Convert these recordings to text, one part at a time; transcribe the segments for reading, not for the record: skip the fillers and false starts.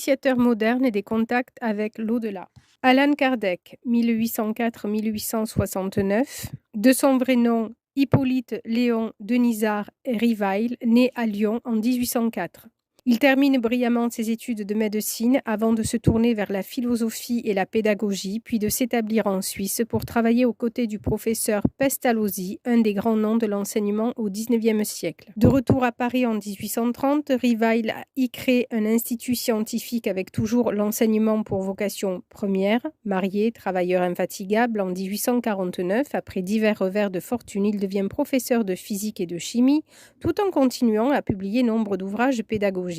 initiateur moderne des contacts avec l'au-delà. Allan Kardec, 1804-1869, de son vrai nom Hippolyte Léon Denisard Rivail, né à Lyon en 1804. Il termine brillamment ses études de médecine avant de se tourner vers la philosophie et la pédagogie, puis de s'établir en Suisse pour travailler aux côtés du professeur Pestalozzi, un des grands noms de l'enseignement au XIXe siècle. De retour à Paris en 1830, Rivail y crée un institut scientifique avec toujours l'enseignement pour vocation première. Marié, travailleur infatigable, en 1849, après divers revers de fortune, il devient professeur de physique et de chimie, tout en continuant à publier nombre d'ouvrages pédagogiques.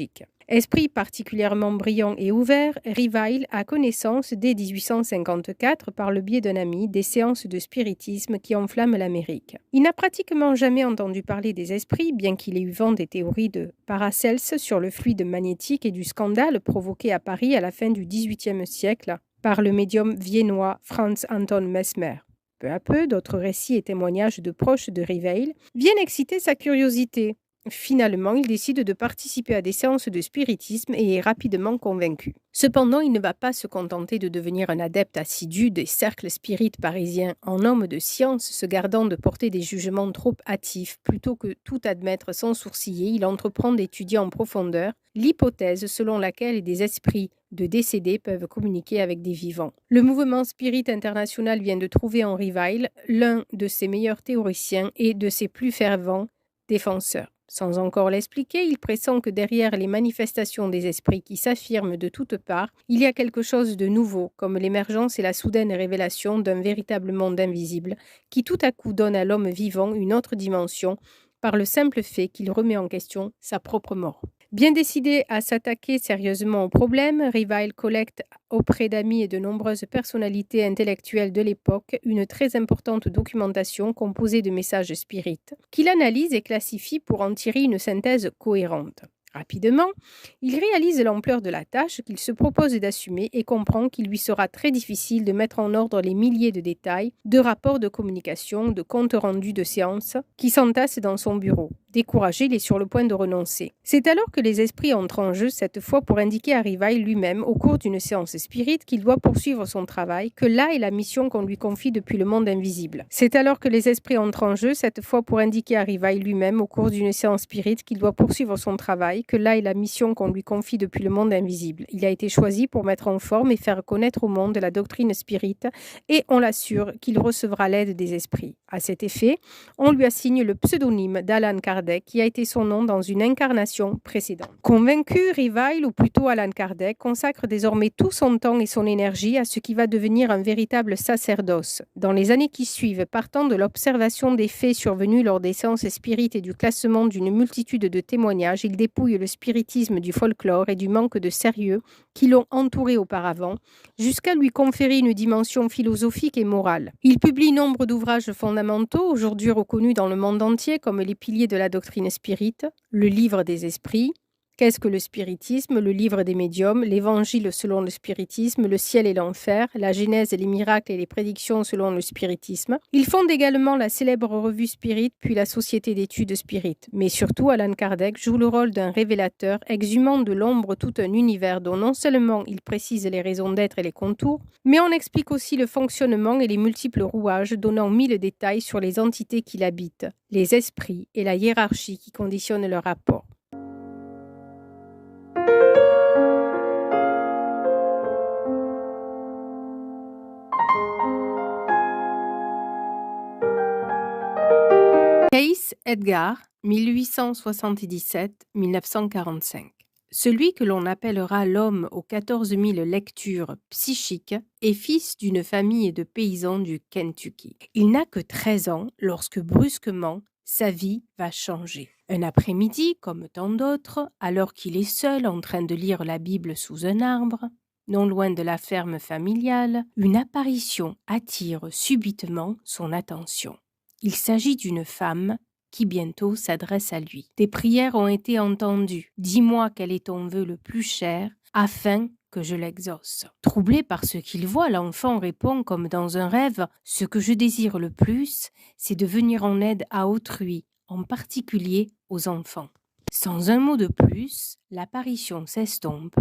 Esprit particulièrement brillant et ouvert, Rivail a connaissance dès 1854, par le biais d'un ami, des séances de spiritisme qui enflamment l'Amérique. Il n'a pratiquement jamais entendu parler des esprits, bien qu'il ait eu vent des théories de Paracels sur le fluide magnétique et du scandale provoqué à Paris à la fin du XVIIIe siècle par le médium viennois Franz Anton Mesmer. Peu à peu, d'autres récits et témoignages de proches de Rivail viennent exciter sa curiosité. Finalement, il décide de participer à des séances de spiritisme et est rapidement convaincu. Cependant, il ne va pas se contenter de devenir un adepte assidu des cercles spirites parisiens. En homme de science, se gardant de porter des jugements trop hâtifs, plutôt que tout admettre sans sourciller, il entreprend d'étudier en profondeur l'hypothèse selon laquelle des esprits de décédés peuvent communiquer avec des vivants. Le mouvement spirit international vient de trouver en Rivail l'un de ses meilleurs théoriciens et de ses plus fervents défenseurs. Sans encore l'expliquer, il pressent que derrière les manifestations des esprits qui s'affirment de toutes parts, il y a quelque chose de nouveau, comme l'émergence et la soudaine révélation d'un véritable monde invisible, qui tout à coup donne à l'homme vivant une autre dimension, par le simple fait qu'il remet en question sa propre mort. Bien décidé à s'attaquer sérieusement au problème, Rivail collecte auprès d'amis et de nombreuses personnalités intellectuelles de l'époque une très importante documentation composée de messages spirites, qu'il analyse et classifie pour en tirer une synthèse cohérente. Rapidement, il réalise l'ampleur de la tâche qu'il se propose d'assumer et comprend qu'il lui sera très difficile de mettre en ordre les milliers de détails, de rapports de communication, de comptes rendus de séances qui s'entassent dans son bureau. Découragé, il est sur le point de renoncer. C'est alors que les esprits entrent en jeu, cette fois pour indiquer à Rivail lui-même, au cours d'une séance spirite, qu'il doit poursuivre son travail, que là est la mission qu'on lui confie depuis le monde invisible. C'est alors que les esprits entrent en jeu, cette fois pour indiquer à Rivail lui-même, au cours d'une séance spirite, qu'il doit poursuivre son travail, que là est la mission qu'on lui confie depuis le monde invisible. Il a été choisi pour mettre en forme et faire connaître au monde la doctrine spirite, et on l'assure qu'il recevra l'aide des esprits. À cet effet, on lui assigne le pseudonyme d'Allan Kardec, qui a été son nom dans une incarnation précédente. Convaincu, Rivail, ou plutôt Allan Kardec, consacre désormais tout son temps et son énergie à ce qui va devenir un véritable sacerdoce. Dans les années qui suivent, partant de l'observation des faits survenus lors des séances spirites et du classement d'une multitude de témoignages, il dépouille le spiritisme du folklore et du manque de sérieux qui l'ont entouré auparavant, jusqu'à lui conférer une dimension philosophique et morale. Il publie nombre d'ouvrages fondamentaux, aujourd'hui reconnus dans le monde entier comme les piliers de la doctrine spirite, le livre des esprits, qu'est-ce que le spiritisme, le livre des médiums, l'évangile selon le spiritisme, le ciel et l'enfer, la genèse, les miracles et les prédictions selon le spiritisme. Il fonde également la célèbre revue Spirit, puis la Société d'études Spirit. Mais surtout, Allan Kardec joue le rôle d'un révélateur, exhumant de l'ombre tout un univers dont non seulement il précise les raisons d'être et les contours, mais on explique aussi le fonctionnement et les multiples rouages, donnant 1000 détails sur les entités qui l'habitent, les esprits et la hiérarchie qui conditionnent leur rapport. Cayce Edgar, 1877-1945. Celui que l'on appellera l'homme aux 14 000 lectures psychiques est fils d'une famille de paysans du Kentucky. Il n'a que 13 ans lorsque brusquement sa vie va changer. Un après-midi, comme tant d'autres, alors qu'il est seul en train de lire la Bible sous un arbre, non loin de la ferme familiale, une apparition attire subitement son attention. Il s'agit d'une femme qui bientôt s'adresse à lui. Tes prières ont été entendues. Dis-moi quel est ton vœu le plus cher, afin que je l'exauce. Troublé par ce qu'il voit, l'enfant répond comme dans un rêve, « Ce que je désire le plus, c'est de venir en aide à autrui, en particulier aux enfants. » Sans un mot de plus, l'apparition s'estompe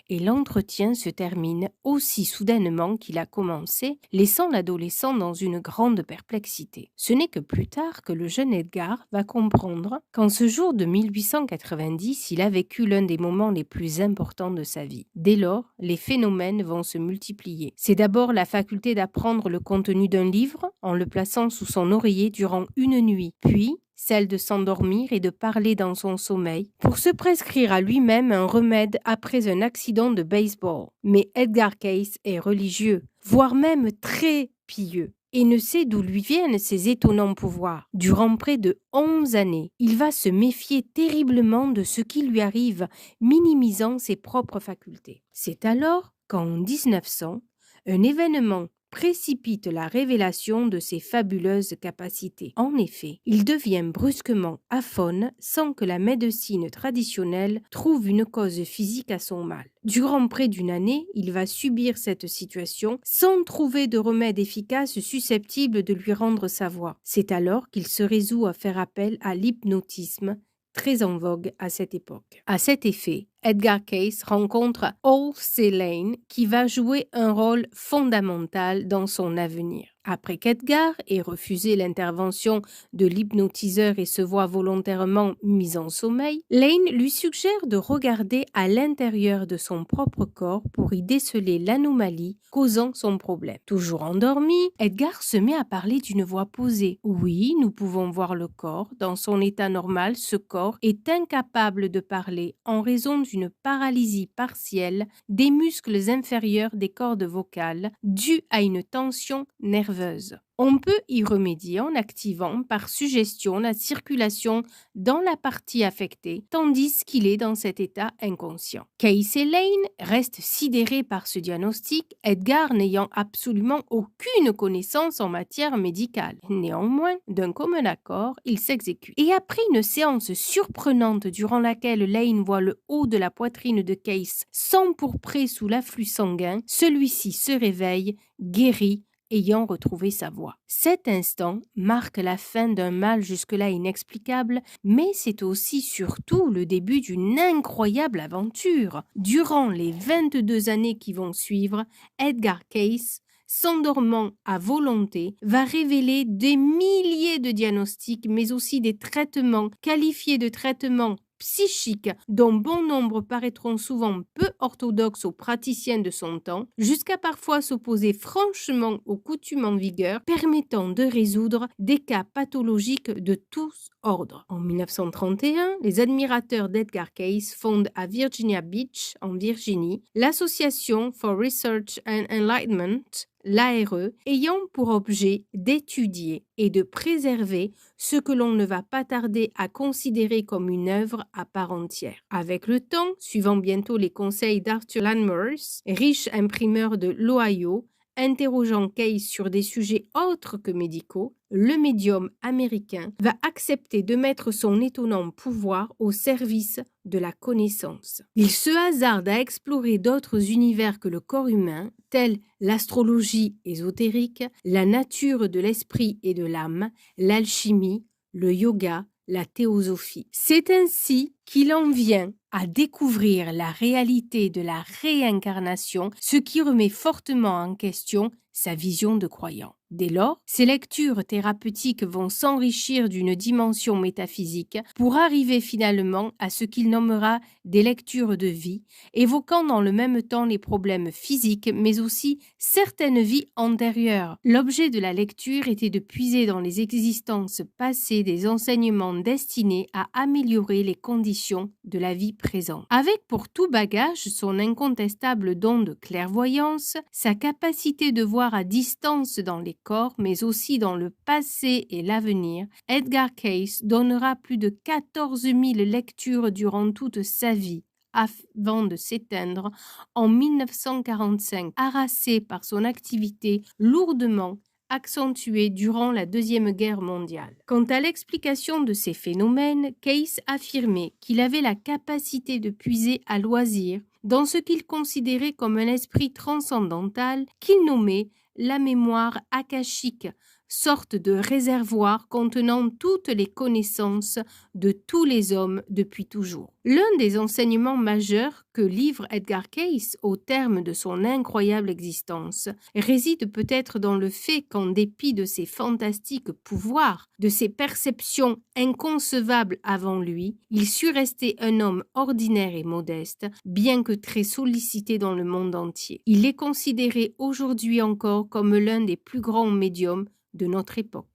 et l'entretien se termine aussi soudainement qu'il a commencé, laissant l'adolescent dans une grande perplexité. Ce n'est que plus tard que le jeune Edgar va comprendre qu'en ce jour de 1890, il a vécu l'un des moments les plus importants de sa vie. Dès lors, les phénomènes vont se multiplier. C'est d'abord la faculté d'apprendre le contenu d'un livre en le plaçant sous son oreiller durant une nuit, puis celle de s'endormir et de parler dans son sommeil, pour se prescrire à lui-même un remède après un accident de baseball. Mais Edgar Cayce est religieux, voire même très pieux, et ne sait d'où lui viennent ces étonnants pouvoirs. Durant près de 11 années, il va se méfier terriblement de ce qui lui arrive, minimisant ses propres facultés. C'est alors qu'en 1900, un événement précipite la révélation de ses fabuleuses capacités. En effet, il devient brusquement aphone sans que la médecine traditionnelle trouve une cause physique à son mal. Durant près d'une année, il va subir cette situation sans trouver de remède efficace susceptible de lui rendre sa voix. C'est alors qu'il se résout à faire appel à l'hypnotisme, très en vogue à cette époque. À cet effet, Edgar Cayce rencontre Halsey Lane qui va jouer un rôle fondamental dans son avenir. Après qu'Edgar ait refusé l'intervention de l'hypnotiseur et se voit volontairement mis en sommeil, Lane lui suggère de regarder à l'intérieur de son propre corps pour y déceler l'anomalie causant son problème. Toujours endormi, Edgar se met à parler d'une voix posée. Oui, nous pouvons voir le corps. Dans son état normal, ce corps est incapable de parler en raison d'une paralysie partielle des muscles inférieurs des cordes vocales due à une tension nerveuse. On peut y remédier en activant par suggestion la circulation dans la partie affectée, tandis qu'il est dans cet état inconscient. Cayce et Lane restent sidérés par ce diagnostic, Edgar n'ayant absolument aucune connaissance en matière médicale. Néanmoins, d'un commun accord, il s'exécute. Et après une séance surprenante durant laquelle Lane voit le haut de la poitrine de Cayce s'empourprer sous l'afflux sanguin, celui-ci se réveille, guéri, ayant retrouvé sa voix. Cet instant marque la fin d'un mal jusque-là inexplicable, mais c'est aussi surtout le début d'une incroyable aventure. Durant les 22 années qui vont suivre, Edgar Cayce, s'endormant à volonté, va révéler des milliers de diagnostics, mais aussi des traitements qualifiés de traitements psychiques dont bon nombre paraîtront souvent peu orthodoxes aux praticiens de son temps, jusqu'à parfois s'opposer franchement aux coutumes en vigueur, permettant de résoudre des cas pathologiques de tous ordres. En 1931, les admirateurs d'Edgar Cayce fondent à Virginia Beach, en Virginie, l'Association for Research and Enlightenment, l'ARE, ayant pour objet d'étudier et de préserver ce que l'on ne va pas tarder à considérer comme une œuvre à part entière. Avec le temps, suivant bientôt les conseils d'Arthur Landmers, riche imprimeur de l'Ohio, interrogeant Cayce sur des sujets autres que médicaux, le médium américain va accepter de mettre son étonnant pouvoir au service de la connaissance. Il se hasarde à explorer d'autres univers que le corps humain, tels l'astrologie ésotérique, la nature de l'esprit et de l'âme, l'alchimie, le yoga, la théosophie. C'est ainsi qu'il en vient à découvrir la réalité de la réincarnation, ce qui remet fortement en question sa vision de croyant. Dès lors, ces lectures thérapeutiques vont s'enrichir d'une dimension métaphysique pour arriver finalement à ce qu'il nommera des lectures de vie, évoquant dans le même temps les problèmes physiques mais aussi certaines vies antérieures. L'objet de la lecture était de puiser dans les existences passées des enseignements destinés à améliorer les conditions de la vie présente. Avec pour tout bagage son incontestable don de clairvoyance, sa capacité de voir à distance dans les corps, mais aussi dans le passé et l'avenir, Edgar Cayce donnera plus de 14 000 lectures durant toute sa vie, avant de s'éteindre en 1945, harassé par son activité lourdement accentuée durant la Deuxième Guerre mondiale. Quant à l'explication de ces phénomènes, Cayce affirmait qu'il avait la capacité de puiser à loisir dans ce qu'il considérait comme un esprit transcendantal qu'il nommait la mémoire akashique, sorte de réservoir contenant toutes les connaissances de tous les hommes depuis toujours. L'un des enseignements majeurs que livre Edgar Cayce au terme de son incroyable existence réside peut-être dans le fait qu'en dépit de ses fantastiques pouvoirs, de ses perceptions inconcevables avant lui, il sut rester un homme ordinaire et modeste, bien que très sollicité dans le monde entier. Il est considéré aujourd'hui encore comme l'un des plus grands médiums de notre époque.